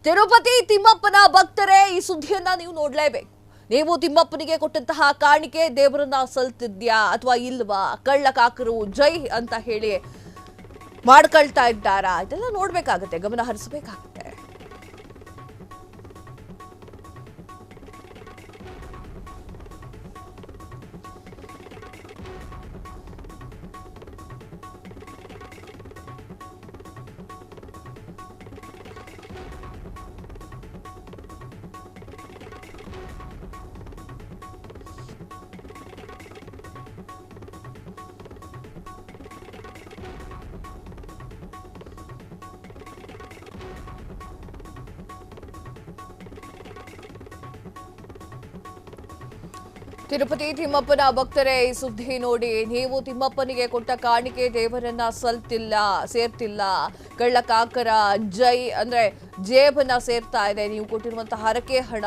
ತಿರುಪತಿ ತಿಮ್ಮಪ್ಪನ ಭಕ್ತರೇ ಈ ಸುದ್ದಿಯನ್ನ ನೀವು ನೋಡಲೇಬೇಕು. ನೀವು ತಿಮ್ಮಪ್ಪನಿಗೆ ಕೊಟ್ಟಂತಹ ಕಾಣಿಕೆ ದೇವರನ್ನ ಸಲ್ತಿದ್ಯಾ ಅಥವಾ ಇಲ್ವಾ, ಕಳ್ಳಕಾಕರು ಜೈ ಅಂತ ಹೇಳಿ ಮಾಡ್ಕೊಳ್ತಾ ಇದ್ದಾರಾ, ಇದೆಲ್ಲ ನೋಡ್ಬೇಕಾಗತ್ತೆ, ಗಮನ ಹರಿಸಬೇಕಾಗತ್ತೆ. ತಿರುಪತಿ ತಿಮ್ಮಪ್ಪನ ಭಕ್ತರೇ ಈ ಸುದ್ದಿ ನೋಡಿ. ನೀವು ತಿಮ್ಮಪ್ಪನಿಗೆ ಕೊಟ್ಟ ಕಾಣಿಕೆ ದೇವರನ್ನ ಸೇರ್ತಿಲ್ಲ, ಕಳ್ಳಕಾಕರ ಜೈ ಅಂದ್ರೆ ಜೇಬನ್ನ ಸೇರ್ತಾ ಇದೆ. ನೀವು ಕೊಟ್ಟಿರುವಂತಹ ಹರಕೆ ಹಣ,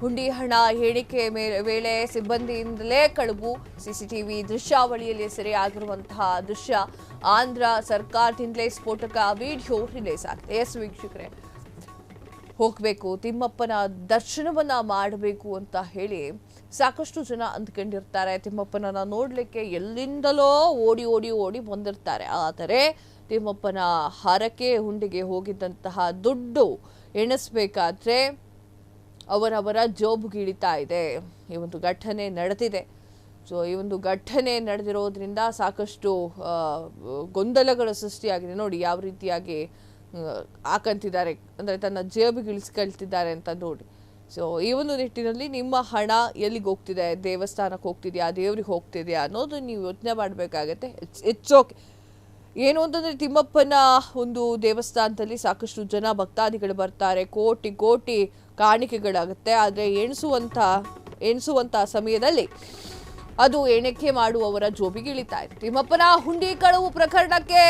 ಹುಂಡಿ ಹಣ ಎಣಿಕೆ ವೇಳೆ ಸಿಬ್ಬಂದಿಯಿಂದಲೇ ಕಳುವು. ಸಿಸಿಟಿವಿ ದೃಶ್ಯಾವಳಿಯಲ್ಲಿ ಸೆರೆಯಾಗಿರುವಂತಹ ದೃಶ್ಯ, ಆಂಧ್ರ ಸರ್ಕಾರದಿಂದಲೇ ಸ್ಫೋಟಕ ವಿಡಿಯೋ ರಿಲೀಸ್ ಆಗಿದೆ. ಎಸ್ ವೀಕ್ಷಕರೇ, ಹೋಗ್ಬೇಕು ತಿಮ್ಮಪ್ಪನ ದರ್ಶನವನ್ನ ಮಾಡಬೇಕು ಅಂತ ಹೇಳಿ ಸಾಕಷ್ಟು ಜನ ಅಂದ್ಕೊಂಡಿರ್ತಾರೆ. ತಿಮ್ಮಪ್ಪನನ್ನ ನೋಡ್ಲಿಕ್ಕೆ ಎಲ್ಲಿಂದಲೋ ಓಡಿ ಓಡಿ ಓಡಿ ಬಂದಿರ್ತಾರೆ. ಆದರೆ ತಿಮ್ಮಪ್ಪನ ಹರಕೆ ಹುಂಡಿಗೆ ಹೋಗಿದ್ದಂತಹ ದುಡ್ಡು ಎಣಿಸ್ಬೇಕಾದ್ರೆ ಅವರವರ ಜೋಬುಗಿಳಿತಾ ಇದೆ. ಈ ಒಂದು ಘಟನೆ ನಡೆದಿದೆ. ಸೊ ಈ ಒಂದು ಘಟನೆ ನಡೆದಿರೋದ್ರಿಂದ ಸಾಕಷ್ಟು ಗೊಂದಲಗಳು ಸೃಷ್ಟಿಯಾಗಿದೆ. ನೋಡಿ ಯಾವ ರೀತಿಯಾಗಿ ಹಾಕಂತಿದ್ದಾರೆ, ಅಂದರೆ ತನ್ನ ಜೇಬಿಗೆ ಇಳಿಸ್ಕೊಳ್ತಿದ್ದಾರೆ ಅಂತ ನೋಡಿ. ಸೊ ಈ ಒಂದು ನಿಟ್ಟಿನಲ್ಲಿ ನಿಮ್ಮ ಹಣ ಎಲ್ಲಿಗೆ ಹೋಗ್ತಿದೆ, ದೇವಸ್ಥಾನಕ್ಕೆ ಹೋಗ್ತಿದೆಯಾ, ದೇವ್ರಿಗೆ ಹೋಗ್ತಿದೆಯಾ ಅನ್ನೋದು ನೀವು ಯೋಚನೆ ಮಾಡಬೇಕಾಗತ್ತೆ. It's okay. ಏನು ಅಂತಂದರೆ ತಿಮ್ಮಪ್ಪನ ಒಂದು ದೇವಸ್ಥಾನದಲ್ಲಿ ಸಾಕಷ್ಟು ಜನ ಭಕ್ತಾದಿಗಳು ಬರ್ತಾರೆ, ಕೋಟಿ ಕೋಟಿ ಕಾಣಿಕೆಗಳಾಗುತ್ತೆ. ಆದರೆ ಎಣಿಸುವಂಥ ಸಮಯದಲ್ಲಿ ಅದು ಎಣಿಕೆ ಮಾಡುವವರ ಜೋಬಿಗೆ ಇಳಿತಾ ಇದೆ. ತಿಮ್ಮಪ್ಪನ ಹುಂಡಿ ಕಳವು ಪ್ರಕರಣಕ್ಕೆ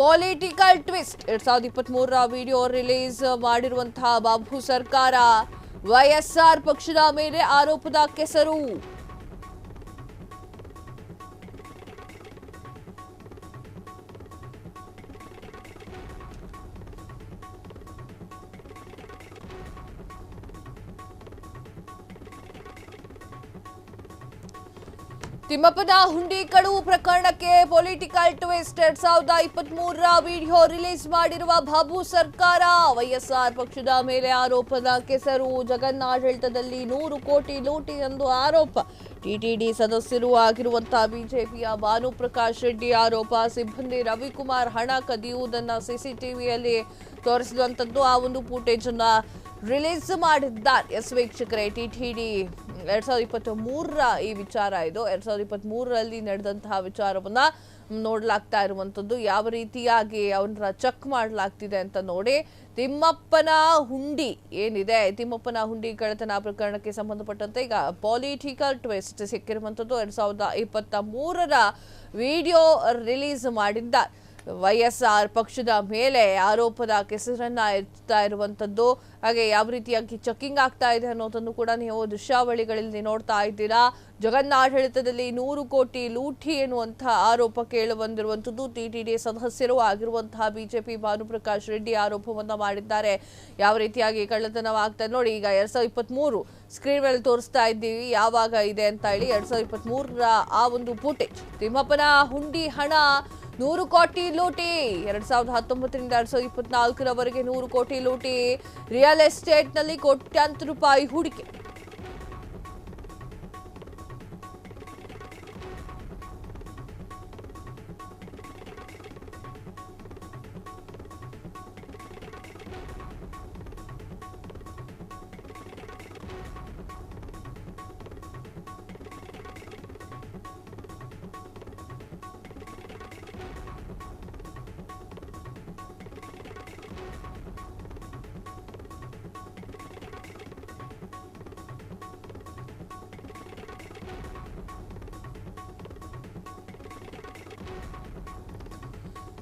ಪೊಲಿಟಿಕಲ್ ಟ್ವಿಸ್ಟ್. 2023ರ ವಿಡಿಯೋ ರಿಲೀಸ್ ಮಾಡಿರುವಂತಹ ಬಾಬು ಸರ್ಕಾರ ವೈಎಸ್ಆರ್ ಪಕ್ಷದ ಮೇಲೆ ಆರೋಪದ ಕೆಸರು. ತಿಮ್ಮಪ್ಪನ ಹುಂಡಿ ಕಳವು ಪ್ರಕರಣಕ್ಕೆ ಪೊಲಿಟಿಕಲ್ ಟ್ವಿಸ್ಟ್. 2023ರ ವಿಡಿಯೋ ರಿಲೀಸ್ ಮಾಡಿರುವ ಬಾಬು ಸರ್ಕಾರ ವೈಎಸ್ಆರ್ ಪಕ್ಷದ ಮೇಲೆ ಆರೋಪದ ಕೆಸರು. ಜಗನ್ನಾಡಳಿತದಲ್ಲಿ 100 ಕೋಟಿ ಲೂಟಿ ಎಂದು ಆರೋಪ. ಟಿಟಿಡಿ ಸದಸ್ಯರು ಆಗಿರುವಂತಹ ಬಿಜೆಪಿಯ ಭಾನುಪ್ರಕಾಶ್ ರೆಡ್ಡಿ ಆರೋಪ. ಸಿಬ್ಬಂದಿ ರವಿಕುಮಾರ್ ಹಣ ಕದಿಯುವುದನ್ನು ಸಿಸಿಟಿವಿಯಲ್ಲಿ ತೋರಿಸಿರುವಂತದ್ದು. ಆ ಒಂದು ಫುಟೇಜ್ ಅನ್ನ ರಿಲೀಸ್ ಮಾಡಿದ್ದಾರೆ. ಎಸ್ ವೀಕ್ಷಕರೇ, ಟಿಟಿಡಿ 2023ರ ಈ ವಿಚಾರ ಇದು. 2023ರಲ್ಲಿ ನಡೆದಂತಹ ವಿಚಾರವನ್ನ ನೋಡ್ಲಾಗ್ತಾ ಇರುವಂತದ್ದು. ಯಾವ ರೀತಿಯಾಗಿ ಅವನ್ನ ಚೆಕ್ ಮಾಡಲಾಗ್ತಿದೆ ಅಂತ ನೋಡಿ. ತಿಮ್ಮಪ್ಪನ ಹುಂಡಿ ಏನಿದೆ, ತಿಮ್ಮಪ್ಪನ ಹುಂಡಿ ಕಳ್ಳತನ ಪ್ರಕರಣಕ್ಕೆ ಸಂಬಂಧಪಟ್ಟಂತೆ ಈಗ ಪೊಲಿಟಿಕಲ್ ಟ್ವಿಸ್ಟ್ ಸಿಕ್ಕಿರುವಂತದ್ದು. 2023ರ ವಿಡಿಯೋ ರಿಲೀಸ್ ಮಾಡಿದ್ದಾರೆ. ವೈಎಸ್ಆರ್ ಪಕ್ಷದ ಮೇಲೆ ಆರೋಪದ ಕೆಸರನ್ನ ಎತ್ತಾ ಇರುವಂತದ್ದು. ಹಾಗೆ ಯಾವ ರೀತಿಯಾಗಿ ಚೆಕಿಂಗ್ ಆಗ್ತಾ ಇದೆ ಅನ್ನೋದನ್ನು ಕೂಡ ನೀವು ದೃಶ್ಯಾವಳಿಗಳಲ್ಲಿ ನೋಡ್ತಾ ಇದ್ದೀರಾ. ಜಗನ್ನಾಡಳಿತದಲ್ಲಿ 100 ಕೋಟಿ ಲೂಟಿ ಎನ್ನುವಂತಹ ಆರೋಪ ಕೇಳಿ ಬಂದಿರುವಂತದ್ದು. ಟಿಟಿಡಿ ಸದಸ್ಯರು ಆಗಿರುವಂತಹ ಬಿಜೆಪಿ ಭಾನುಪ್ರಕಾಶ್ ರೆಡ್ಡಿ ಆರೋಪವನ್ನ ಮಾಡಿದ್ದಾರೆ. ಯಾವ ರೀತಿಯಾಗಿ ಕಳ್ಳತನವಾಗ್ತಾ ನೋಡಿ. ಈಗ 2023 ಸ್ಕ್ರೀನ್ ಮೇಲೆ ತೋರಿಸ್ತಾ ಇದ್ದೀವಿ ಯಾವಾಗ ಇದೆ ಅಂತ ಹೇಳಿ. 2023ರ ಆ ಒಂದು ಫುಟೇಜ್. ತಿಮ್ಮಪ್ಪನ ಹುಂಡಿ ಹಣ 100 ಕೋಟಿ ಲೂಟಿ. 2019ರಿಂದ 2024ರವರೆಗೆ 100 ಕೋಟಿ ಲೂಟಿ. ರಿಯಲ್ ಎಸ್ಟೇಟ್ನಲ್ಲಿ ಕೋಟ್ಯಾಂತರ ರೂಪಾಯಿ ಹೂಡಿಕೆ.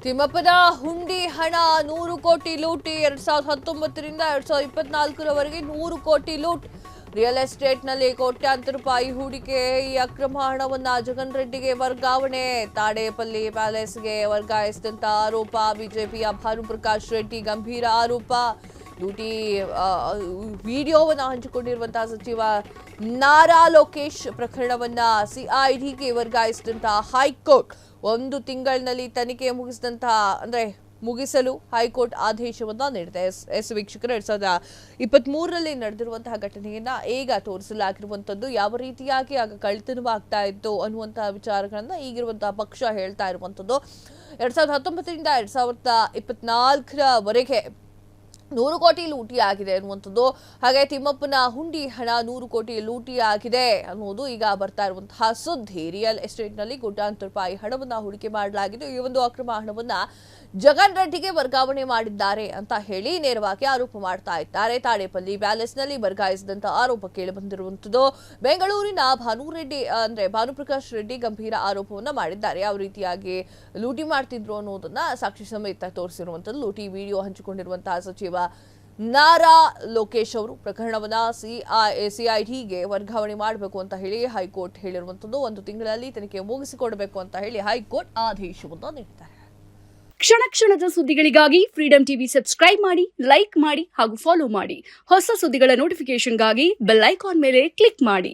ತಿಮ್ಮಪ್ಪನ ಹುಂಡಿ ಹಣ 100 ಕೋಟಿ ಲೂಟಿ. 2019ರಿಂದ 2024ರವರೆಗೆ 100 ಕೋಟಿ ಲೂಟ್. ರಿಯಲ್ ಎಸ್ಟೇಟ್ನಲ್ಲಿ ಕೋಟ್ಯಾಂತರ ರೂಪಾಯಿ ಹೂಡಿಕೆ. ಈ ಅಕ್ರಮ ಹಣವನ್ನ ಜಗನ್ ರೆಡ್ಡಿಗೆ ವರ್ಗಾವಣೆ. ತಾಡೇಪಲ್ಲಿ ಪ್ಯಾಲೇಸ್ಗೆ ವರ್ಗಾಯಿಸಿದಂತ ಆರೋಪ. ಬಿಜೆಪಿಯ ಭಾನುಪ್ರಕಾಶ್ ರೆಡ್ಡಿ ಗಂಭೀರ ಆರೋಪ. ಲೂಟಿ ವಿಡಿಯೋವನ್ನು ಹಂಚಿಕೊಂಡಿರುವಂತಹ ಸಚಿವ ನಾರಾ ಲೋಕೇಶ್ ಪ್ರಕರಣವನ್ನ ಸಿಐಡಿಗೆ ವರ್ಗಾಯಿಸಿದಂತಹ ಹೈಕೋರ್ಟ್ 1 ತಿಂಗಳಿನಲ್ಲಿ ತನಿಖೆ ಮುಗಿಸಲು ಹೈಕೋರ್ಟ್ ಆದೇಶವನ್ನ ನೀಡಿದೆ. ಎಸ್ ವೀಕ್ಷಕರು 2023ರಲ್ಲಿ ನಡೆದಿರುವಂತಹ ಘಟನೆಯನ್ನ ಈಗ ತೋರಿಸಲಾಗಿರುವಂತದ್ದು. ಯಾವ ರೀತಿಯಾಗಿ ಆಗ ಕಳ್ಳತನವಾಗ್ತಾ ಇತ್ತು ಅನ್ನುವಂತಹ ವಿಚಾರಗಳನ್ನ ಈಗಿರುವಂತಹ ಪಕ್ಷ ಹೇಳ್ತಾ ಇರುವಂತದ್ದು. 2019ರಿಂದ 2024ರವರೆಗೆ 100 ಕೋಟಿ ಲೂಟಿ ಆಗಿದೆ ಅನ್ನುವಂಥದ್ದು. ಹಾಗೆ ತಿಮ್ಮಪ್ಪನ ಹುಂಡಿ ಹಣ 100 ಕೋಟಿ ಲೂಟಿ ಆಗಿದೆ ಅನ್ನೋದು ಈಗ ಬರ್ತಾ ಇರುವಂತಹ ಸುದ್ದಿ. ರಿಯಲ್ ಎಸ್ಟೇಟ್ನಲ್ಲಿ ಕೋಟ್ಯಾಂತರ ರೂಪಾಯಿ ಹಣವನ್ನ ಹೂಡಿಕೆ ಮಾಡಲಾಗಿದೆ. ಈ ಒಂದು ಅಕ್ರಮ ಹಣವನ್ನ ಜಗನ್ ರೆಡ್ಡಿಗೆ ವರ್ಗಾವಣೆ ಮಾಡಿದ್ದಾರೆ ಅಂತ ಹೇಳಿ ನೇರವಾಗಿ ಆರೋಪ ಮಾಡ್ತಾ ಇದ್ದಾರೆ. ತಾಡೇಪಲ್ಲಿ ಪ್ಯಾಲೇಸ್ನಲ್ಲಿ ವರ್ಗಾಯಿಸಿದಂತ ಆರೋಪ ಕೇಳಿ ಬಂದಿರುವಂತದ್ದು. ಬೆಂಗಳೂರಿನ ಭಾನುಪ್ರಕಾಶ್ ರೆಡ್ಡಿ ಗಂಭೀರ ಆರೋಪವನ್ನ ಮಾಡಿದ್ದಾರೆ. ಯಾವ ರೀತಿಯಾಗಿ ಲೂಟಿ ಮಾಡ್ತಿದ್ರು ಅನ್ನೋದನ್ನ ಸಾಕ್ಷಿ ಸಮೇತ ತೋರಿಸಿರುವಂತದ್ದು. ಲೂಟಿ ವಿಡಿಯೋ ಹಂಚಿಕೊಂಡಿರುವಂತಹ ಸಚಿವ ನಾರಾ ಲೋಕೇಶ್ ಅವರು ಪ್ರಕರಣವನ್ನ ಸಿಐಡಿಗೆ ವರ್ಗಾವಣೆ ಮಾಡಬೇಕು ಅಂತ ಹೇಳಿ ಹೈಕೋರ್ಟ್ ಹೇಳಿರುವಂತದ್ದು. 1 ತಿಂಗಳಲ್ಲಿ ತನಿಖೆ ಮುಗಿಸಿಕೊಡಬೇಕು ಅಂತ ಹೇಳಿ ಹೈಕೋರ್ಟ್ ಆದೇಶವನ್ನು ನೀಡಿದ್ದಾರೆ. ಕ್ಷಣ ಕ್ಷಣದ ಸುದ್ದಿಗಳಿಗಾಗಿ ಫ್ರೀಡಂ ಟಿವಿ ಸಬ್ಸ್ಕ್ರೈಬ್ ಮಾಡಿ, ಲೈಕ್ ಮಾಡಿ ಹಾಗೂ ಫಾಲೋ ಮಾಡಿ. ಹೊಸ ಸುದ್ದಿಗಳ ನೋಟಿಫಿಕೇಶನ್ಗಾಗಿ ಬೆಲ್ ಐಕಾನ್ ಮೇಲೆ ಕ್ಲಿಕ್ ಮಾಡಿ.